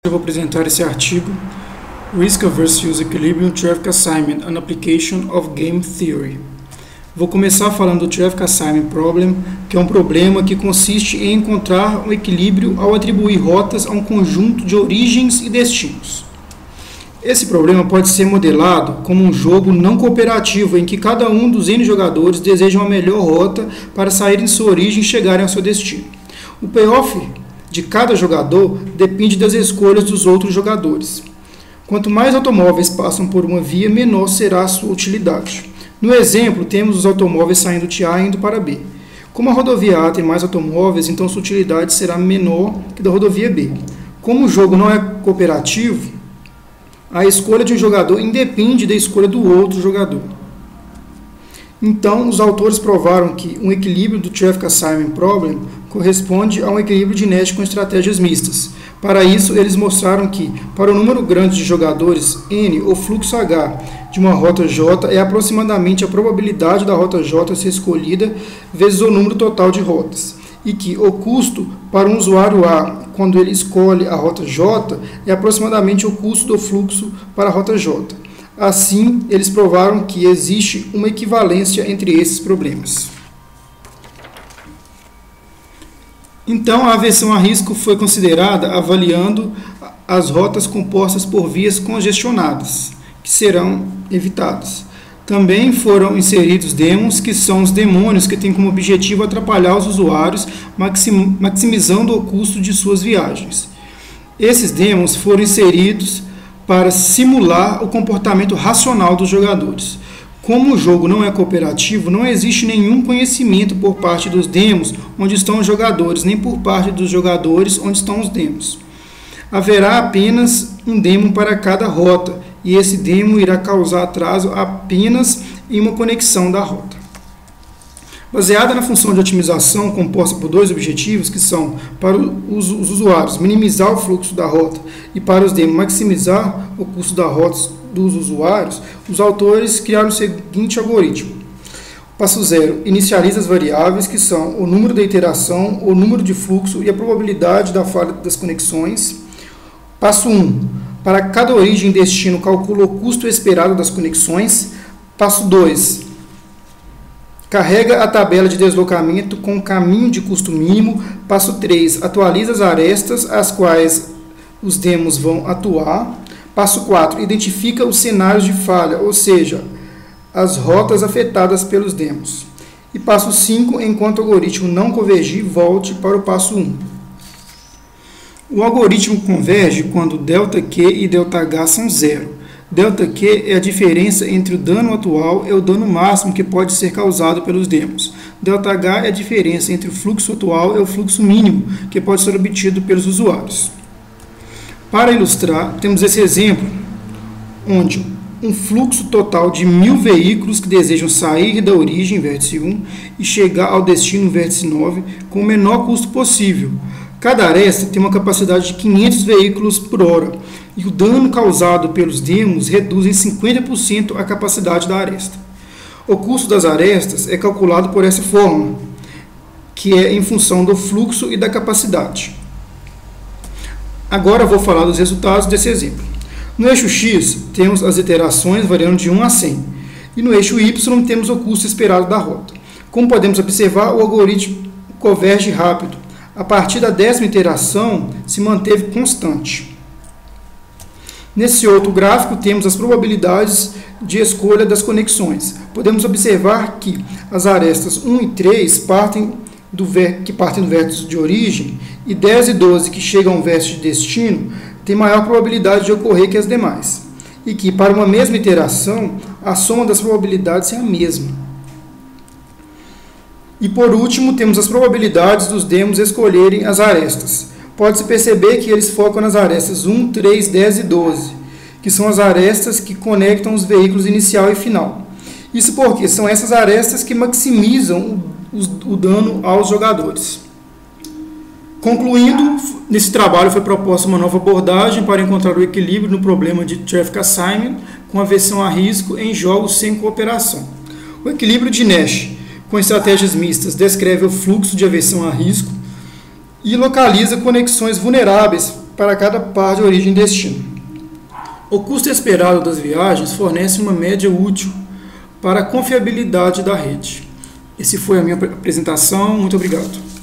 Eu vou apresentar esse artigo, Risk-Averse Use Equilibrium Traffic Assignment, an Application of Game Theory. Vou começar falando do Traffic Assignment Problem, que é um problema que consiste em encontrar um equilíbrio ao atribuir rotas a um conjunto de origens e destinos. Esse problema pode ser modelado como um jogo não cooperativo, em que cada um dos N jogadores deseja uma melhor rota para sair de sua origem e chegarem ao seu destino. O payoff de cada jogador depende das escolhas dos outros jogadores. Quanto mais automóveis passam por uma via, menor será a sua utilidade. No exemplo, temos os automóveis saindo de A e indo para B. Como a rodovia A tem mais automóveis, então sua utilidade será menor que da rodovia B. Como o jogo não é cooperativo, a escolha de um jogador independe da escolha do outro jogador. Então, os autores provaram que um equilíbrio do Traffic Assignment Problem corresponde a um equilíbrio de Nash com estratégias mistas. Para isso, eles mostraram que, para o número grande de jogadores N, o fluxo H de uma rota J é aproximadamente a probabilidade da rota J ser escolhida vezes o número total de rotas, e que o custo para um usuário A, quando ele escolhe a rota J, é aproximadamente o custo do fluxo para a rota J. Assim, eles provaram que existe uma equivalência entre esses problemas. Então, a aversão a risco foi considerada avaliando as rotas compostas por vias congestionadas, que serão evitadas. Também foram inseridos demos, que são os demônios que têm como objetivo atrapalhar os usuários, maximizando o custo de suas viagens. Esses demos foram inseridos para simular o comportamento racional dos jogadores. Como o jogo não é cooperativo, não existe nenhum conhecimento por parte dos demos onde estão os jogadores, nem por parte dos jogadores onde estão os demos. Haverá apenas um demo para cada rota, e esse demo irá causar atraso apenas em uma conexão da rota. Baseada na função de otimização composta por dois objetivos, que são, para os usuários, minimizar o fluxo da rota e para os demos, maximizar o custo da rota dos usuários, os autores criaram o seguinte algoritmo. Passo 0. Inicializa as variáveis, que são o número da iteração, o número de fluxo e a probabilidade da falha das conexões. Passo 1. Para cada origem e destino, calcula o custo esperado das conexões. Passo 2. Carrega a tabela de deslocamento com o caminho de custo mínimo. Passo 3. Atualiza as arestas às quais os demos vão atuar. Passo 4. Identifica os cenários de falha, ou seja, as rotas afetadas pelos demos. E passo 5. Enquanto o algoritmo não convergir, volte para o passo 1. O algoritmo converge quando ΔQ e ΔH são zero. ΔQ é a diferença entre o dano atual e o dano máximo que pode ser causado pelos demos. ΔH é a diferença entre o fluxo atual e o fluxo mínimo que pode ser obtido pelos usuários. Para ilustrar, temos esse exemplo, onde um fluxo total de 1000 veículos que desejam sair da origem, vértice 1, e chegar ao destino, vértice 9, com o menor custo possível. Cada aresta tem uma capacidade de 500 veículos por hora, e o dano causado pelos demos reduz em 50% a capacidade da aresta. O custo das arestas é calculado por essa forma, que é em função do fluxo e da capacidade. Agora vou falar dos resultados desse exemplo. No eixo X, temos as iterações variando de 1 a 100, e no eixo Y temos o custo esperado da rota. Como podemos observar, o algoritmo converge rápido. A partir da 10ª iteração, se manteve constante. Nesse outro gráfico, temos as probabilidades de escolha das conexões. Podemos observar que as arestas 1 e 3 partem do vértice de origem, e 10 e 12, que chegam ao vértice de destino, têm maior probabilidade de ocorrer que as demais. E que, para uma mesma iteração, a soma das probabilidades é a mesma. E por último, temos as probabilidades dos demos escolherem as arestas. Pode-se perceber que eles focam nas arestas 1, 3, 10 e 12, que são as arestas que conectam os veículos inicial e final. Isso porque são essas arestas que maximizam o dano aos jogadores. Concluindo, nesse trabalho foi proposta uma nova abordagem para encontrar o equilíbrio no problema de Traffic Assignment com aversão a risco em jogos sem cooperação. O equilíbrio de Nash com estratégias mistas descreve o fluxo de aversão a risco e localiza conexões vulneráveis para cada par de origem e destino. O custo esperado das viagens fornece uma média útil para a confiabilidade da rede. Essa foi a minha apresentação. Muito obrigado.